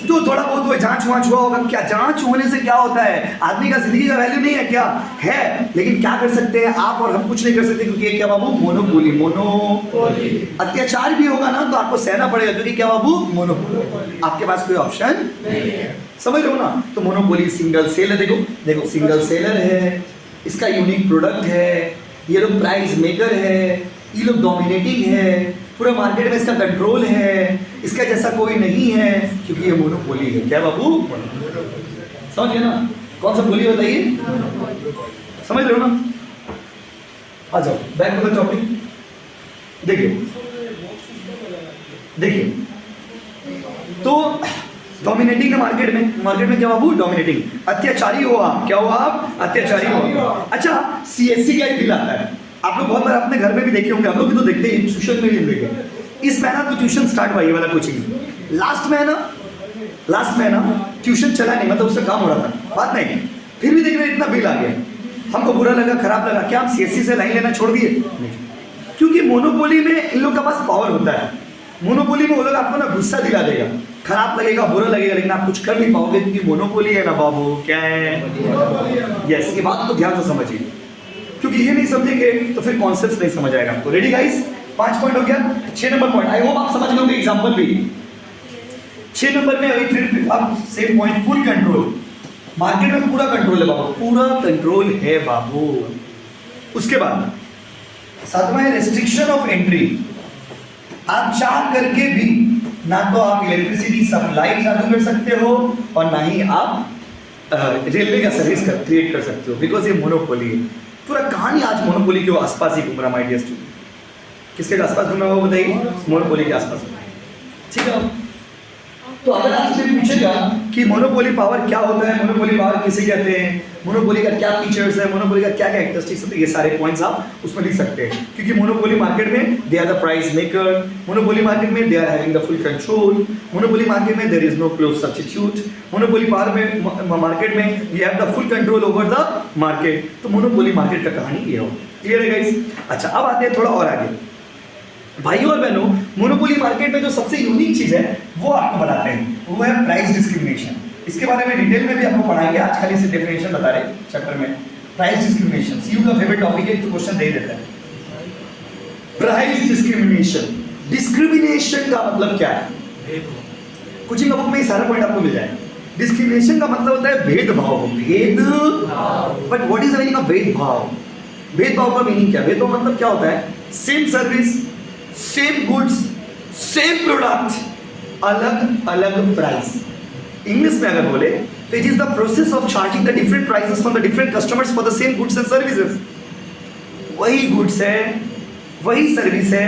तो थोड़ा बहुत हुआ, जांच वांच हुआ होगा। क्या जांच होने से क्या होता है? आदमी का जिंदगी का वैल्यू नहीं है क्या? है, लेकिन क्या कर सकते हैं आप और हम? कुछ नहीं कर सकते, क्योंकि ये क्या बाबू? मोनोपोली। मोनोपोली। अत्याचार भी होगा ना तो आपको सहना पड़ेगा, क्योंकि क्या बाबू? मोनोपोली। आपके पास कोई ऑप्शन नहीं है, समझ रहे हो ना? तो मोनोपोली सिंगल सेलर, देखो देखो, सिंगल सेलर है, इसका यूनिक प्रोडक्ट है, ये लोग प्राइस मेकर है, ये लोग डोमिनेटिंग है, पूरा मार्केट में इसका कंट्रोल है, इसका जैसा कोई नहीं है, क्योंकि ये मोनोपोली है। क्या बाबू? समझ गए ना? कौन सा बोली बताइए? समझ रहे हो ना? आ जाओ, बैक टू द टॉपिक। देखिए देखिए, तो डोमिनेटिंग है मार्केट में क्या बाबू? डोमिनेटिंग। अत्याचारी हो आप, क्या हो आप? अत्याचारी हो। अच्छा, सीएससी का ही बिल आता है, आप लोग बहुत बार अपने घर में भी देखे होंगे, हम लोग भी तो देखते हैं, ट्यूशन में भी देखे। इस महीना तो ट्यूशन स्टार्ट हुआ, ये वाला कोचिंग। लास्ट महीना ट्यूशन चला नहीं, मतलब उससे काम हो रहा था, बात नहीं, फिर भी देख रहे इतना बिल आ गया, हमको बुरा लगा, खराब लगा। क्या हम सीएससी से लाइन लेना छोड़ दिए? नहीं, क्योंकि मोनोपोली में इन लोग का पास पावर होता है। मोनोपोली में वो लोग आपको ना गुस्सा दिला देगा, खराब लगेगा, बुरा लगेगा, लेकिन आप कुछ कर नहीं पाओगे, क्योंकि मोनोपोली है ना बाबू। क्या है? यस, ये बात तो ध्यान से समझिए, क्योंकि ये नहीं समझेंगे तो फिर कॉन्सेप्ट नहीं समझ आएगा आपको। Ready guys? 5 पॉइंट हो गया, 6 नंबर पॉइंट, आई होप आप समझ लोगे एग्जांपल भी। 6 नंबर में अभी फिर अब same point, full control. Market में पूरा कंट्रोल है बाबू, पूरा कंट्रोल है बाबू। उसके बाद 7वां है रेस्ट्रिक्शन ऑफ एंट्री। आप चाह करके भी ना तो आप इलेक्ट्रिसिटी सप्लाई चालू कर सकते हो और ना ही आप रेलवे का सर्विस क्रिएट कर सकते हो, बिकॉज ये मोनोपोली है। पूरा कहानी आज मोनोपोली के आसपास ही घूम रहा, माय डियर स्टूडेंट। किसके आसपास घूम रहा है वो बताइए? मोनोपोली के आसपास। ठीक है, तो अगर आपसे पूछेगा कि मोनोपोली पावर क्या होता है, मोनोपोली पावर किसे कहते हैं, मोनोपोली का क्या फीचर्स है, मोनोपोली का क्या कैरेक्टरिस्टिक्स है, ये सारे पॉइंट्स आप उसमें लिख सकते हैं। क्योंकि मोनोपोली मार्केट में they are the price maker, monopoly market में they are having the full control, monopoly market में there is no close substitute, monopoly power में मार्केट में you have the full control over the market. तो monopoly market का कहानी ये हो। Clear है गाइस? अच्छा, अब आते हैं थोड़ा और आगे। भाइयों और बहनों, मोनोपोली मार्केट में जो सबसे यूनिक चीज है वो आपको बताते हैं, वो है प्राइस डिस्क्रिमिनेशन। इसके बारे में डिटेल में भी आपको पढ़ाएंगे, आज खाली इसे डेफिनेशन बता रहे चैप्टर में। प्राइस डिस्क्रिमिनेशन सीयू का फेवरेट टॉपिक है, तो क्वेश्चन दे देता है। प्राइस डिस्क्रिमिनेशन, डिस्क्रिमिनेशन का मतलब क्या है? कुछ ही बुक में सारा पॉइंट आपको मिल जाएगा। डिस्क्रिमिनेशन का मतलब होता है भेदभाव। But what is the meaning of भेदभाव? भेदभाव का मीनिंग क्या? भेदभाव मतलब क्या होता है? Same service, same goods, same product, अलग अलग प्राइस। इंग्लिश में अगर बोले तो it is the process of charging the different prices from the different customers for the same goods and services. वही गुड्स है, वही सर्विस है,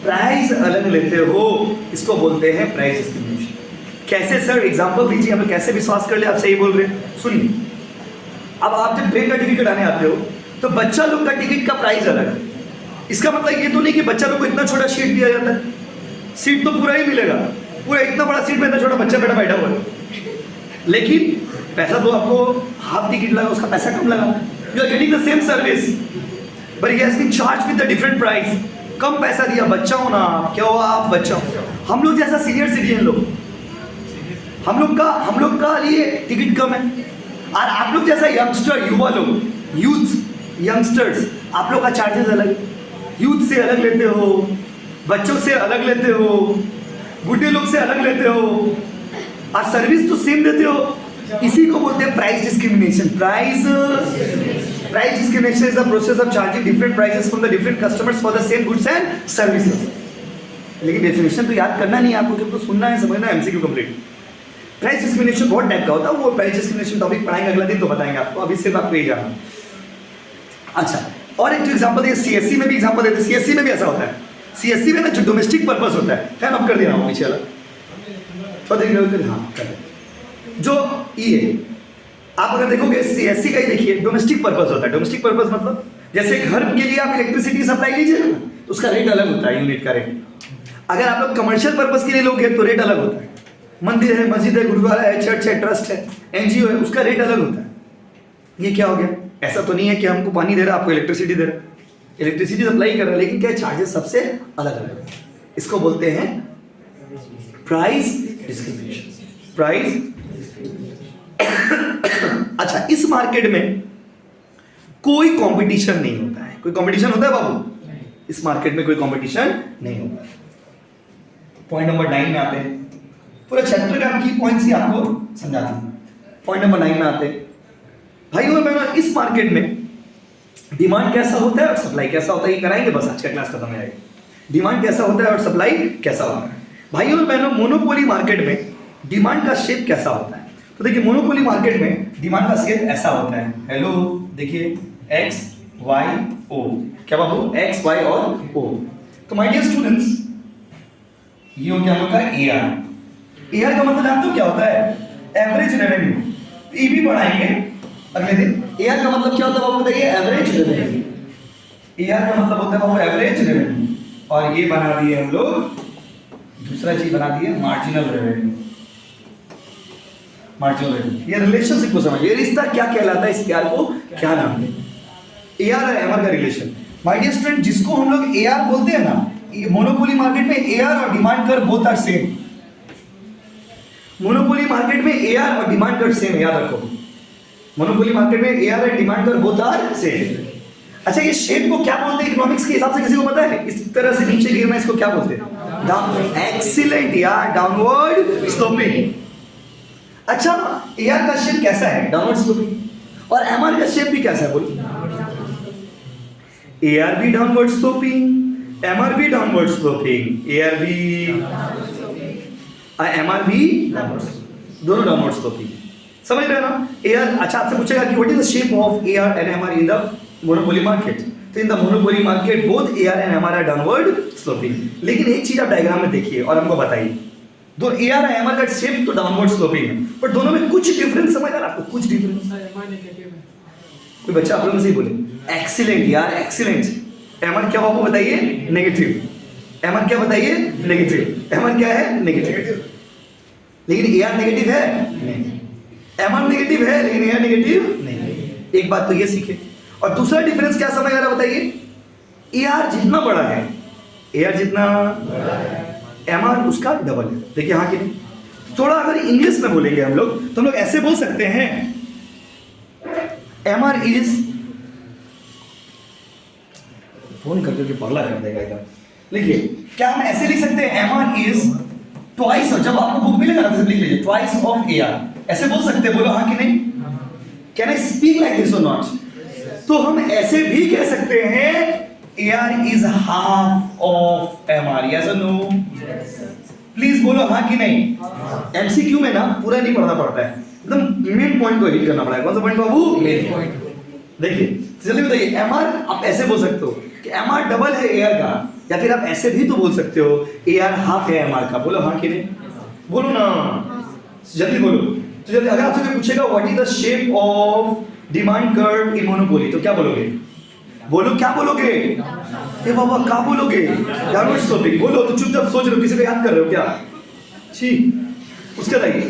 प्राइस अलग लेते हो, इसको बोलते हैं प्राइस डिस्क्रिमिनेशन। कैसे सर? एग्जांपल दीजिए, हमें कैसे विश्वास कर ले आप सही बोल रहे हैं? सुनिए, अब आप जब ट्रेन का टिकट कटाने आते हो तो बच्चा लोग का टिकट का प्राइस अलग है। इसका मतलब ये तो नहीं कि बच्चा लोग को इतना छोटा सीट दिया जाता है, सीट तो पूरा ही मिलेगा, पूरा इतना बड़ा सीट में इतना छोटा बच्चा बैठा हुआ है, लेकिन पैसा तो आपको हाफ टिकट लगा, उसका पैसा कम लगा। You are getting the same service but he has been charge with the different price. कम पैसा दिया, बच्चा हो ना आप, क्या हो आप? बच्चा हो। हम लोग जैसा सीनियर सिटीजन लोग, हम लोग का लिए टिकट कम है, और आप लोग जैसा यंगस्टर, युवा लोग, यूथ, यंगस्टर्स, आप लोग का चार्जेस अलग, यूथ से अलग लेते हो, बच्चों से अलग लेते हो, बुढ़े लोग से अलग लेते हो, और सर्विस तो सेम देते हो। इसी को बोलते हैं price discrimination. Price discrimination is the process of charging different prices from the different customers for the same goods and services. लेकिन डेफिनेशन तो याद करना नहीं है आपको, क्योंकि सुनना है, समझना है, एमसीक्यू कंप्लीट। प्राइस डिस्क्रिमिनेशन बहुत टाइप का होता है, वो प्राइस डिस्क्रिमिनेशन टॉपिक पढ़ाएंगे अगला दिन, तो बताएंगे आपको, अभी सिर्फ आपको ये जाना। अच्छा, और एक एग्जांपल है, सीएससी में भी एग्जांपल देते हैं। सीएससी में भी ऐसा होता है, सीएससी में ना जो डोमेस्टिक पर्पस होता है, फैन ऑफ कर दे रहा हूँ पीछे वाला, थोड़ा देख, हाँ कर दे। जो ई है, आप अगर देखोगे सीएससी का ही देखिए, डोमेस्टिक पर्पस होता है। डोमेस्टिक पर्पस मतलब जैसे घर के लिए आप इलेक्ट्रिसिटी सप्लाई लीजिए ना, तो उसका रेट अलग होता है, यूनिट का रेट। अगर आप लोग कमर्शियल पर्पस के लिए लोगे तो रेट अलग होता है। मंदिर है, मस्जिद है, गुरुद्वारा है, चर्च है, ट्रस्ट है, एनजीओ है, उसका रेट अलग होता है। ये क्या हो गया? ऐसा तो नहीं है कि हमको पानी दे रहा है, आपको इलेक्ट्रिसिटी दे रहा है, इलेक्ट्रिसिटी सप्लाई कर रहा है, लेकिन क्या चार्जेस सबसे अलग अलग है। इसको बोलते हैं प्राइस डिस्क्रिमिनेशन। प्राइस अच्छा, इस मार्केट में कोई कंपटीशन नहीं होता है। कोई कंपटीशन होता है बाबू? इस मार्केट में कोई कंपटीशन नहीं होता। पॉइंट नंबर 9 में आते हैं। पूरा चैप्टर का की पॉइंट्स ही आपको समझाते हैं। पॉइंट नंबर 9 में आते हैं। भाइयों और बहनों, इस मार्केट में डिमांड कैसा होता है और सप्लाई कैसा होता है, ये कराएंगे, बस आज का क्लास खत्म हो जाएगा। डिमांड कैसा होता है और सप्लाई कैसा होता है। भाइयों और बहनों, मोनोपोली मार्केट में डिमांड का शेप कैसा होता है? तो देखिए, मोनोपोली मार्केट में डिमांड का शेप ऐसा होता है। हेलो, देखिए एक्स वाई ओ, क्या बाबू? एक्स वाई और ओ। तो माय डियर स्टूडेंट्स, ये हो गया हम लोग का एआर। एआर का मतलब जानते हो क्या होता है? Average revenue. ई भी पढ़ाएंगे अगले दिन। एआर का मतलब क्या होता है बाबू बताइए? Average revenue. एआर का मतलब होता है बाबू एवरेज रेवेन्यू। और ये बना दिए हम लोग, दूसरा चीज बना दिए मार्जिनल रेवेन्यू। मार्जिनल रेवेन्यू, ये रिलेशनशिप को समझिए, रिश्ता क्या कहलाता है, इस प्यार को क्या नाम है? एआर और एमआर का रिलेशन। माय डियर स्टूडेंट, जिसको हम लोग एआर बोलते हैं ना, मोनोपोली मार्केट में एआर और demand curve both are same. Monopoly market में एआर और डिमांड कर्व सेम, याद रखो। मोनोपोली मार्केट में एआर और demand curve both are same. अच्छा, ये शेप को क्या बोलते हैं इकोनॉमिक्स के हिसाब से? किसी को पता है? इस तरह से नीचे गिरना, इसको क्या बोलते हैं? डाउन। एक्सीलेंट यार, डाउनवर्ड स्लोपिंग। अच्छा, एआर का शेप कैसा है? Downward sloping. और एमआर का शेप भी कैसा है? बोलो। एआर भी डाउनवर्ड स्लोपिंग, एमआर भी डाउनवर्ड स्लोपिंग, एआर भी, एमआर भी दोनों डाउनवर्ड स्लोपिंग। समझ रहे हो ना? एआर, अच्छा आपसे पूछेगा कि what is the shape of AR and MR in the monopoly market? तो in the monopoly market both AR and MR are downward sloping. लेकिन एक चीज आप डायग्राम में देखिए और हमको बताइए, दो एआर और एमआर का शेप तो डाउनवर्ड स्लोपिंग है, पर दोनों में कुछ डिफरेंस समझ आ रहा है आपको? कुछ डिफरेंस? कोई बच्चा आप लोगों से ही बोले एक्सीलेंट यार, एक्सीलेंट। एमआर क्या बाबू बताइए? नेगेटिव। एमआर क्या बताइए? नेगेटिव। एमआर क्या है? नेगेटिव। लेकिन एआर नेगेटिव है? नहीं। एमआर नेगेटिव है लेकिन एआर नेगेटिव नहीं। एक बात तो ये सीखे। और दूसरा डिफरेंस क्या समझ आ रहा बताइए? एआर जितना बड़ा है, एआर जितना एमआर उसका डबल है। देखिए हाँ कि नहीं? थोड़ा अगर इंग्लिश में बोलेंगे हम लोग तो हम लोग ऐसे बोल सकते हैं, एमआर इज, फोन करके पगला कर देगा एकदम। लिखिए, क्या हम ऐसे लिख सकते हैं? एमआर इज ट्वाइस, जब आपको बुक मिलेगा ना तो लिख लीजिए ट्वाइस ऑफ एआर। ऐसे बोल सकते हैं, बोलो हाँ कि नहीं? Can I speak like this और नॉट? तो हम ऐसे भी कह सकते हैं AR is half of MR. Yes और नो? प्लीज बोलो हाँ कि नहीं? एमसीक्यू में ना पूरा नहीं पढ़ना पड़ता है, एकदम मेन पॉइंट को हिट करना पड़ेगा। कौन सा पॉइंट बाबू? Main point. देखिए जल्दी बताइए, एमआर आप ऐसे बोल सकते हो कि एमआर डबल है एआर का, या फिर आप ऐसे भी तो बोल सकते हो एआर हाफ है एमआर का। बोलो हाँ कि नहीं? बोलो ना, जल्दी बोलो। तो जल्दी, अगर आपसे कोई पूछेगा what is the shape of demand curve in monopoly, तो क्या बोलोगे? बोलो, क्या बोलोगे? ए बाबा क्या बोलोगे? Downward sloping. बोलो तो चुपचाप सोच रहे हो, किसी को याद कर रहे हो क्या? छी, उसके लाइए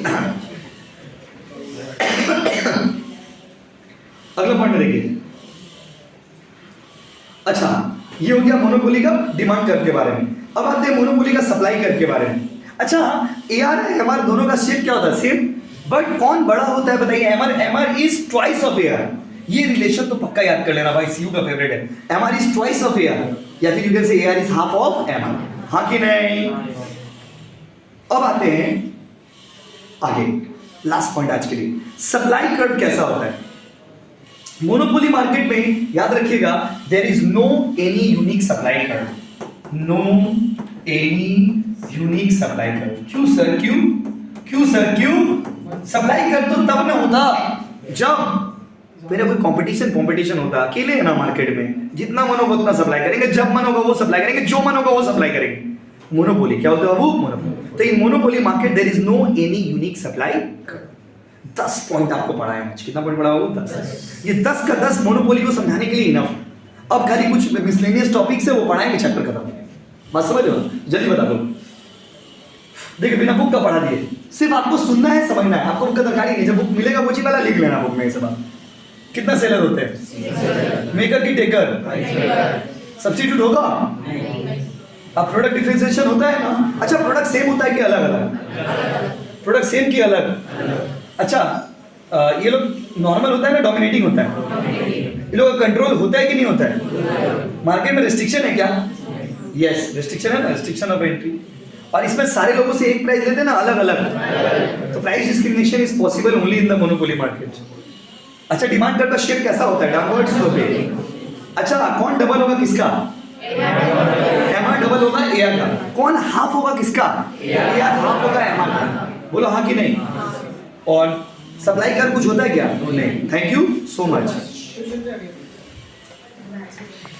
अगला पॉइंट देखिए। अच्छा, ये हो गया मोनोपोली का डिमांड कर्व के बारे में। अब आते हैं मोनोपोली का सप्लाई कर्व के बारे में। अच्छा, एआर एमआर दोनों का शेप क्या होता है? सेम, बट कौन बड़ा होता है बताइए? MR is twice of AR. ये रिलेशन तो पक्का याद कर लेना भाई, सीयू का फेवरेट है। MR is twice of AR, या फिर you can say AR is half of MR. हाँ कि नहीं? अब आते हैं आगे, लास्ट पॉइंट आज के लिए, सप्लाई कर्व कैसा होता है मोनोपोली मार्केट में? याद रखिएगा, there is no any unique supply curve. No any unique supply curve. क्यों सर? क्यों सर? क्यों? सप्लाई कर्व तो तब ना होता जब मेरा कोई कंपटीशन होता है, अकेले है ना मार्केट में, जितना मन होगा उतना सप्लाई करेंगे, जब मन होगा वो सप्लाई करेंगे, जो मन होगा वो सप्लाई करेंगे। मोनोपोली क्या होता है बाबू? मोनोपोली। तो in monopoly market there is no any unique supply. 10 point आपको पढ़ा है आज। कितना पॉइंट पढ़ा बाबू? 10। ये 10 का 10 मोनोपोली को समझाने के लिए इनफ। अब खाली कुछ मिसलेनियस टॉपिक्स है वो पढ़ाएंगे, चैप्टर खत्म। बात समझ लो, जल्दी बता दो। देखिए बिना बुक का पढ़ा दिए, सिर्फ आपको सुनना है, समझना है, आपको बुक का दरकार ही नहीं। जब बुक मिलेगा कोचिंग वाला लिख लेना बुक में। सब कितना सेलर होते हैं? मेकर की टेकर, सब्स्टिट्यूट होगा? अब प्रोडक्ट डिफरेंशिएशन होता है ना? अच्छा प्रोडक्ट सेम होता है कि अलग अलग? प्रोडक्ट सेम की अलग? अच्छा ये लोग नॉर्मल होता है ना डोमिनेटिंग होता है? ये लोग कंट्रोल होता है कि नहीं होता है? मार्केट में रेस्ट्रिक्शन है क्या? यस रेस्ट्रिक्शन है ना, रेस्ट्रिक्शन ऑफ एंट्री। और इसमें सारे लोगों से एक प्राइस लेते हैं ना, अलग अलग। तो price discrimination is possible only in the monopoly market. अच्छा डिमांड कर्व का शेप कैसा होता है? Downward slope. अच्छा कौन डबल होगा किसका? एमआर डबल होगा एआर का। कौन हाफ होगा किसका? एआर हाफ होगा एमआर का। बोलो हाँ कि नहीं? और सप्लाई कर्व कुछ होता है क्या? नहीं। Thank you so much.